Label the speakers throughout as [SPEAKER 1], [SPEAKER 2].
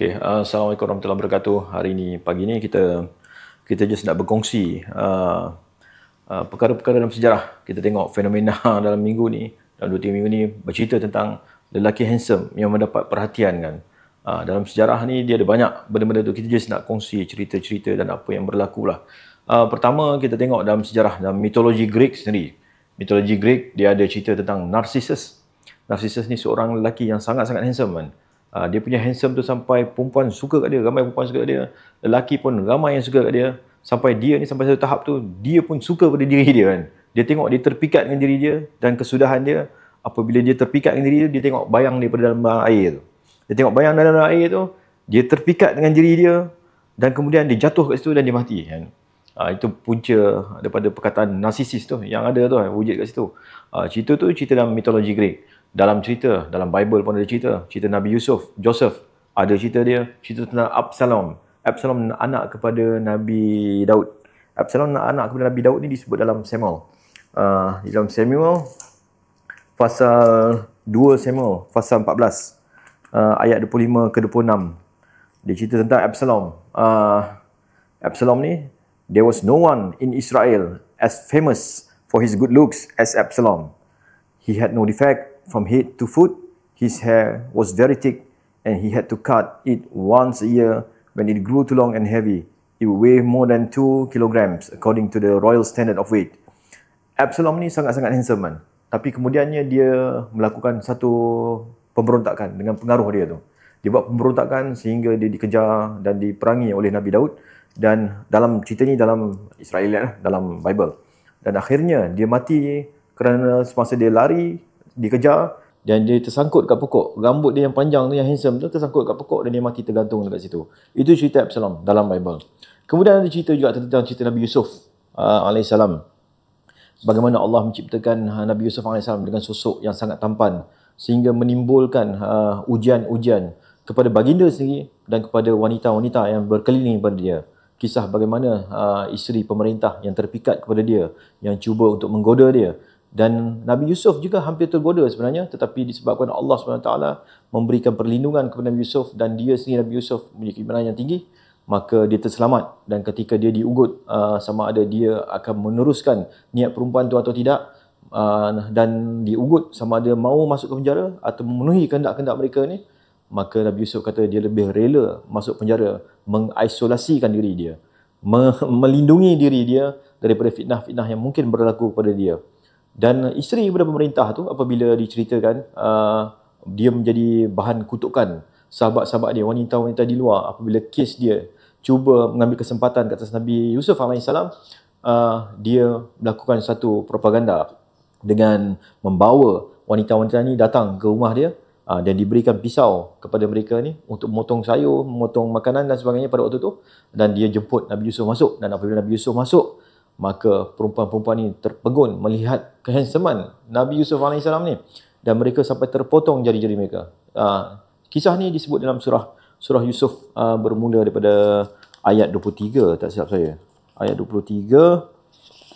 [SPEAKER 1] Okay, Assalamualaikum warahmatullahi wabarakatuh. Hari ini, pagi ni kita just nak berkongsi perkara-perkara dalam sejarah. Kita tengok fenomena dalam minggu ni, dalam 2-3 minggu ni bercerita tentang lelaki handsome yang mendapat perhatian kan. Dalam sejarah ni dia ada banyak benda-benda tu. Kita just nak kongsi cerita-cerita dan apa yang berlaku lah. Pertama kita tengok dalam sejarah, dalam mitologi Greek sendiri. Mitologi Greek dia ada cerita tentang Narcissus. Narcissus ni seorang lelaki yang sangat-sangat handsome kan. Dia punya handsome tu sampai perempuan suka kat dia, ramai perempuan suka kat dia, lelaki pun ramai yang suka kat dia, sampai dia ni sampai satu tahap tu dia pun suka pada diri dia kan. Dia tengok dia terpikat dengan diri dia, dan kesudahan dia apabila dia terpikat dengan diri dia, dia tengok bayang daripada dalam air tu. Dia tengok bayang dalam air tu, dia terpikat dengan diri dia, dan kemudian dia jatuh kat situ dan dia mati kan. Itu punca daripada perkataan narsisis tu yang ada tu, wujud kat situ. Cerita tu cerita dalam mitologi Greek. Dalam cerita, dalam Bible pun ada cerita Nabi Joseph, ada cerita dia, cerita tentang Absalom. Absalom anak kepada Nabi Daud. Absalom anak kepada Nabi Daud ni disebut dalam Samuel. Di dalam Samuel, pasal 2 Samuel, pasal 14, ayat 25 ke 26. Dia cerita tentang Absalom. Absalom ni, there was no one in Israel as famous for his good looks as Absalom. He had no defect from head to foot. His hair was very thick and he had to cut it once a year. When it grew too long and heavy, it would weigh more than 2 kilograms according to the royal standard of weight. Absalom ni sangat-sangat handsome man. Tapi kemudiannya dia melakukan satu pemberontakan dengan pengaruh dia tu. Dia buat pemberontakan sehingga dia dikejar dan diperangi oleh Nabi Daud. Dan dalam cerita ni dalam Israel, dalam Bible. Dan akhirnya dia mati kerana semasa dia lari, dikejar, dan dia tersangkut kat pokok. Rambut dia yang panjang tu, yang handsome tu, tersangkut kat pokok dan dia mati tergantung dekat situ. Itu cerita Absalom dalam Bible. Kemudian ada cerita juga tentang cerita Nabi Yusuf alaihissalam. Bagaimana Allah menciptakan Nabi Yusuf alaihissalam dengan sosok yang sangat tampan sehingga menimbulkan ujian-ujian kepada baginda sendiri dan kepada wanita-wanita yang berkeliling pada dia. Kisah bagaimana isteri pemerintah yang terpikat kepada dia, yang cuba untuk menggoda dia. Dan Nabi Yusuf juga hampir tergoda sebenarnya, tetapi disebabkan Allah SWT memberikan perlindungan kepada Nabi Yusuf dan dia sendiri, Nabi Yusuf, memiliki iman yang tinggi, maka dia terselamat. Dan ketika dia diugut sama ada dia akan meneruskan niat perempuan itu atau tidak, dan diugut sama ada mahu masuk ke penjara atau memenuhi kehendak-kehendak mereka ni, maka Nabi Yusuf kata dia lebih rela masuk penjara, mengisolasikan diri dia, melindungi diri dia daripada fitnah-fitnah yang mungkin berlaku kepada dia. Dan isteri kepada pemerintah tu apabila diceritakan, dia menjadi bahan kutukan sahabat-sahabat dia, wanita-wanita di luar, apabila kes dia cuba mengambil kesempatan ke atas Nabi Yusuf alaihissalam, dia melakukan satu propaganda dengan membawa wanita-wanita ni datang ke rumah dia, dan diberikan pisau kepada mereka ni untuk memotong sayur, memotong makanan dan sebagainya pada waktu tu. Dan dia jemput Nabi Yusuf masuk, dan apabila Nabi Yusuf masuk, maka perempuan-perempuan ni terpegun melihat kehandsoman Nabi Yusuf AS ni, dan mereka sampai terpotong jari-jari mereka. Kisah ni disebut dalam surah Yusuf, bermula daripada ayat 23, tak silap saya. Ayat 23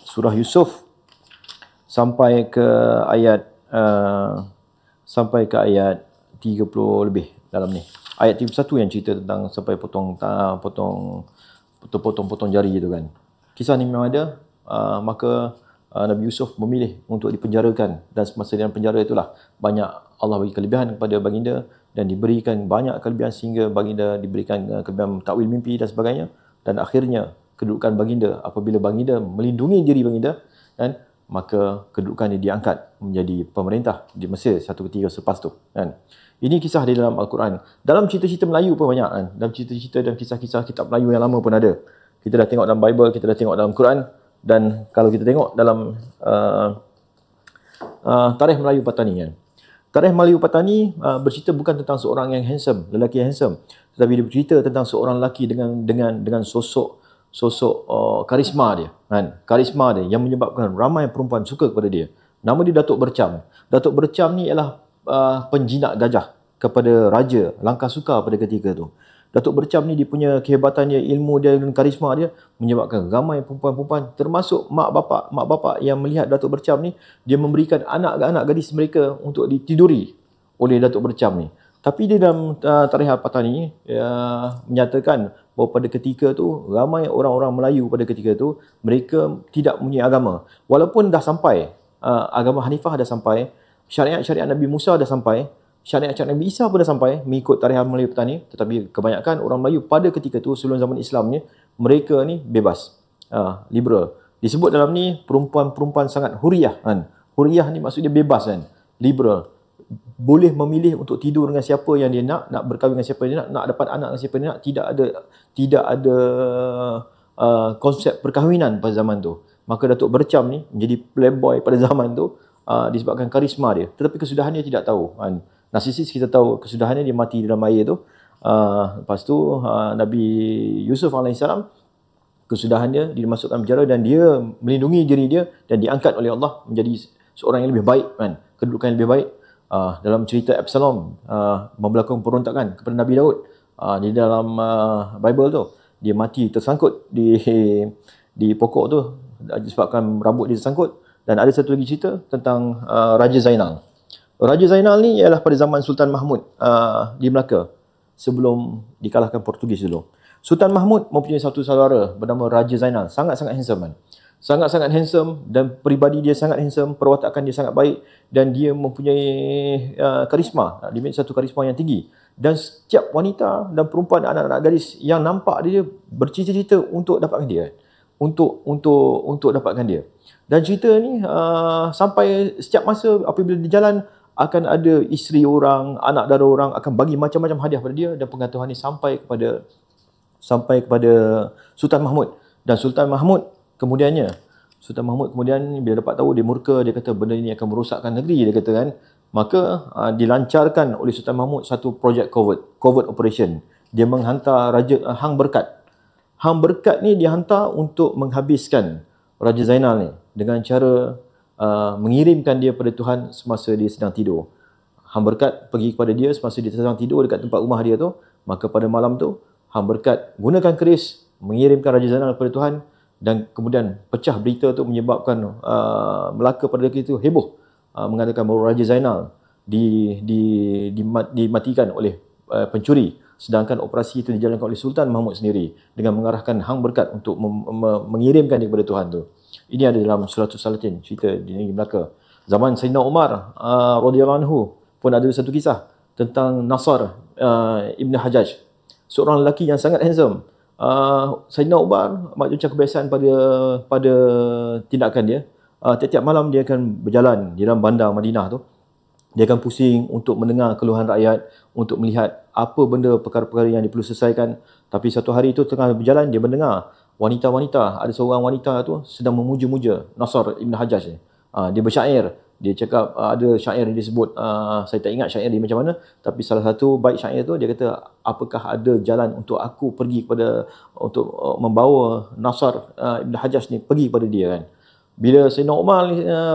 [SPEAKER 1] surah Yusuf sampai ke ayat 30 lebih dalam ni. Ayat 31 yang cerita tentang sampai potong jari gitu kan. Kisah ni memang ada, maka Nabi Yusuf memilih untuk dipenjarakan, dan semasa dalam penjara itulah banyak Allah bagi kelebihan kepada baginda, dan diberikan banyak kelebihan sehingga baginda diberikan kelebihan takwil mimpi dan sebagainya. Dan akhirnya kedudukan baginda, apabila baginda melindungi diri baginda, kan, maka kedudukan dia diangkat menjadi pemerintah di Mesir satu ketika selepas tu kan. Ini kisah di dalam Al-Quran. Dalam cerita-cerita Melayu pun banyak kan. Dalam cerita-cerita dan kisah-kisah kitab Melayu yang lama pun ada. Kita dah tengok dalam Bible, kita dah tengok dalam Quran, dan kalau kita tengok dalam Tarikh Melayu Patani kan. Tarikh Melayu Patani bercerita bukan tentang seorang yang handsome, lelaki yang handsome, tetapi dia bercerita tentang seorang lelaki dengan sosok karisma dia kan. Karisma dia yang menyebabkan ramai perempuan suka kepada dia. Nama dia Datuk Bercam. Datuk Bercam ni ialah penjinak gajah kepada Raja Langkasuka pada ketika tu. Datuk Bercam ni dia punya kehebatan dia, ilmu dia dan karisma dia menyebabkan ramai perempuan-perempuan, termasuk mak bapak yang melihat Datuk Bercam ni, dia memberikan anak gadis mereka untuk ditiduri oleh Datuk Bercam ni. Tapi dia dalam tarikh Al-Fatah ni menyatakan bahawa pada ketika tu ramai orang-orang Melayu pada ketika tu mereka tidak mempunyai agama. Walaupun dah sampai agama Hanifah dah sampai, syariat-syariat Nabi Musa dah sampai, syariat-syariat Nabi Isa pun dah sampai mengikut tarikh Melayu petani, tetapi kebanyakan orang Melayu pada ketika tu sebelum zaman Islam ni mereka ni bebas, liberal. Disebut dalam ni perempuan-perempuan sangat huriyah kan. Huriyah ni maksudnya bebas kan, liberal. Boleh memilih untuk tidur dengan siapa yang dia nak berkahwin dengan siapa yang dia nak dapat anak dengan siapa yang dia nak, tidak ada konsep perkahwinan pada zaman tu. Maka Datuk Bercam ni menjadi playboy pada zaman tu disebabkan karisma dia, tetapi kesudahan dia tidak tahu kan. Narsisis kita tahu kesudahannya dia mati dalam air tu. Lepas tu Nabi Yusuf AS kesudahan dia dimasukkan penjara dan dia melindungi diri dia dan diangkat oleh Allah menjadi seorang yang lebih baik kan, kedudukan yang lebih baik. Dalam cerita Absalom memberlakukan perontakan kepada Nabi Daud di dalam Bible tu, dia mati tersangkut di pokok tu disebabkan rambut dia tersangkut. Dan ada satu lagi cerita tentang Raja Zainal. Raja Zainal ni ialah pada zaman Sultan Mahmud di Melaka sebelum dikalahkan Portugis dulu. Sultan Mahmud mempunyai satu saudara bernama Raja Zainal, sangat-sangat handsome kan. Sangat-sangat handsome dan peribadi dia sangat handsome, perwatakan dia sangat baik dan dia mempunyai karisma, dia mempunyai satu karisma yang tinggi. Dan setiap wanita dan perempuan dan anak-anak gadis yang nampak dia bercita-cita untuk dapatkan dia, untuk dapatkan dia. Dan cerita ni sampai setiap masa apabila dia jalan akan ada isteri orang, anak dara orang akan bagi macam-macam hadiah pada dia, dan pengetahuan ni sampai kepada Sultan Mahmud. Dan Sultan Mahmud kemudian bila dapat tahu, dia murka, dia kata benda ini akan merosakkan negeri, dia kata kan. Maka dilancarkan oleh Sultan Mahmud satu projek covert operation. Dia menghantar Raja Hang Berkat. Hang Berkat ni dihantar untuk menghabiskan Raja Zainal ni dengan cara mengirimkan dia pada Tuhan semasa dia sedang tidur. Hang Berkat pergi kepada dia semasa dia sedang tidur dekat tempat rumah dia tu. Maka pada malam tu Hang Berkat gunakan keris mengirimkan Raja Zainal kepada Tuhan, dan kemudian pecah berita tu menyebabkan Melaka pada ketika itu heboh, mengatakan bahawa Raja Zainal dimatikan oleh pencuri, sedangkan operasi itu dijalankan oleh Sultan Mahmud sendiri dengan mengarahkan Hang Berkat untuk mengirimkan dia kepada Tuhan tu. Ini ada dalam Suratul Salatin, cerita di negeri Melaka. Zaman Sayyidina Umar radhiyallahu anhu pun ada satu kisah tentang Nasr Ibn Hajjaj, seorang lelaki yang sangat handsome. Sayyidina Umar macam kebiasaan pada tindakan dia, tiap-tiap malam dia akan berjalan di dalam bandar Madinah tu. Dia akan pusing untuk mendengar keluhan rakyat, untuk melihat apa benda perkara-perkara yang dia perlu selesaikan. Tapi satu hari itu tengah berjalan, dia mendengar wanita-wanita, ada seorang wanita tu sedang memuja-muja Nasr Ibn Hajjaj ni. Dia bersyair. Dia cakap ada syair yang disebut, saya tak ingat syair dia macam mana, tapi salah satu bait syair tu dia kata, apakah ada jalan untuk aku pergi untuk membawa Nasr Ibn Hajjaj ni pergi kepada dia kan. Bila Sayyidina Umar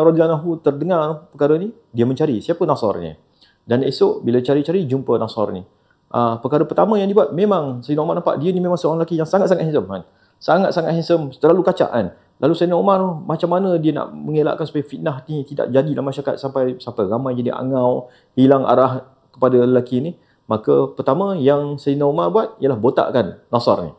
[SPEAKER 1] radhiyallahu anhu terdengar perkara ni, dia mencari siapa Nasr ni. Dan esok bila cari-cari jumpa Nasr ni. Perkara pertama yang dibuat, memang Sayyidina Umar nampak dia ni memang seorang lelaki yang sangat-sangat handsome kan. Sangat-sangat handsome, terlalu kacak kan. Lalu Sayyidina Umar macam mana dia nak mengelakkan supaya fitnah ni tidak jadi dalam masyarakat sampai ramai jadi angau, hilang arah kepada lelaki ni. Maka pertama yang Sayyidina Umar buat ialah botakkan Nasr ni.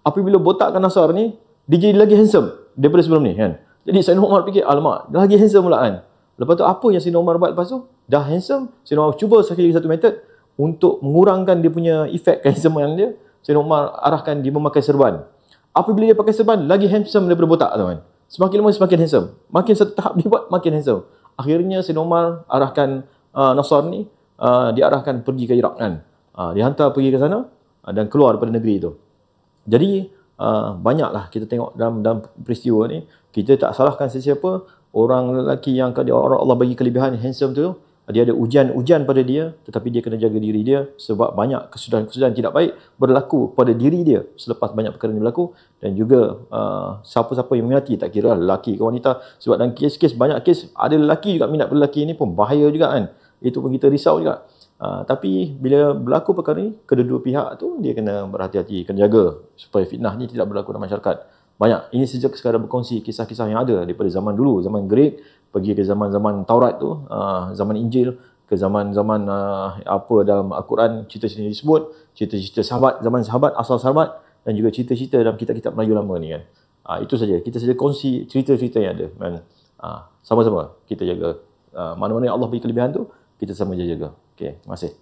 [SPEAKER 1] Apabila botakkan Nasr ni, dia jadi lagi handsome daripada sebelum ni kan. Jadi Sayyidina Umar fikir, alamak, dah lagi handsome pula kan. Lepas tu apa yang Sayyidina Umar buat lepas tu? Dah handsome, Sayyidina Umar cuba sekali satu metod untuk mengurangkan dia punya efek kehandsomean dia. Sayyidina Umar arahkan dia memakai serban. Apabila dia pakai serban, lagi handsome daripada botak teman. Semakin lama semakin handsome. Makin satu tahap dia buat, makin handsome. Akhirnya Sayyidina Umar arahkan Nasr ni, diarahkan pergi ke Iraq kan. Dihantar pergi ke sana dan keluar daripada negeri itu. Jadi banyaklah kita tengok dalam peristiwa ni, kita tak salahkan sesiapa. Orang lelaki yang orang Allah bagi kelebihan handsome tu, dia ada ujian pada dia, tetapi dia kena jaga diri dia sebab banyak kesudahan tidak baik berlaku pada diri dia selepas banyak perkara yang berlaku. Dan juga siapa-siapa yang minati, tak kira lelaki ke wanita, sebab dalam kes-kes banyak kes ada lelaki juga minat pada lelaki ni pun bahaya juga kan. Itu pun kita risau juga. Tapi bila berlaku perkara ni, kedua-dua pihak tu dia kena berhati-hati, kena jaga supaya fitnah ni tidak berlaku dalam masyarakat. Banyak, ini sejak sekarang berkongsi kisah-kisah yang ada daripada zaman dulu, zaman Greek, pergi ke zaman-zaman Taurat tu, zaman Injil, ke ke zaman-zaman apa dalam Al-Quran, cerita-cerita disebut, cerita-cerita sahabat, zaman sahabat, asal sahabat, dan juga cerita-cerita dalam kitab-kitab Melayu lama ni kan. Itu saja, kita saja kongsi cerita-cerita yang ada kan. Sama-sama kita jaga. Mana-mana yang Allah beri kelebihan tu, kita sama jaga. Okey, terima kasih.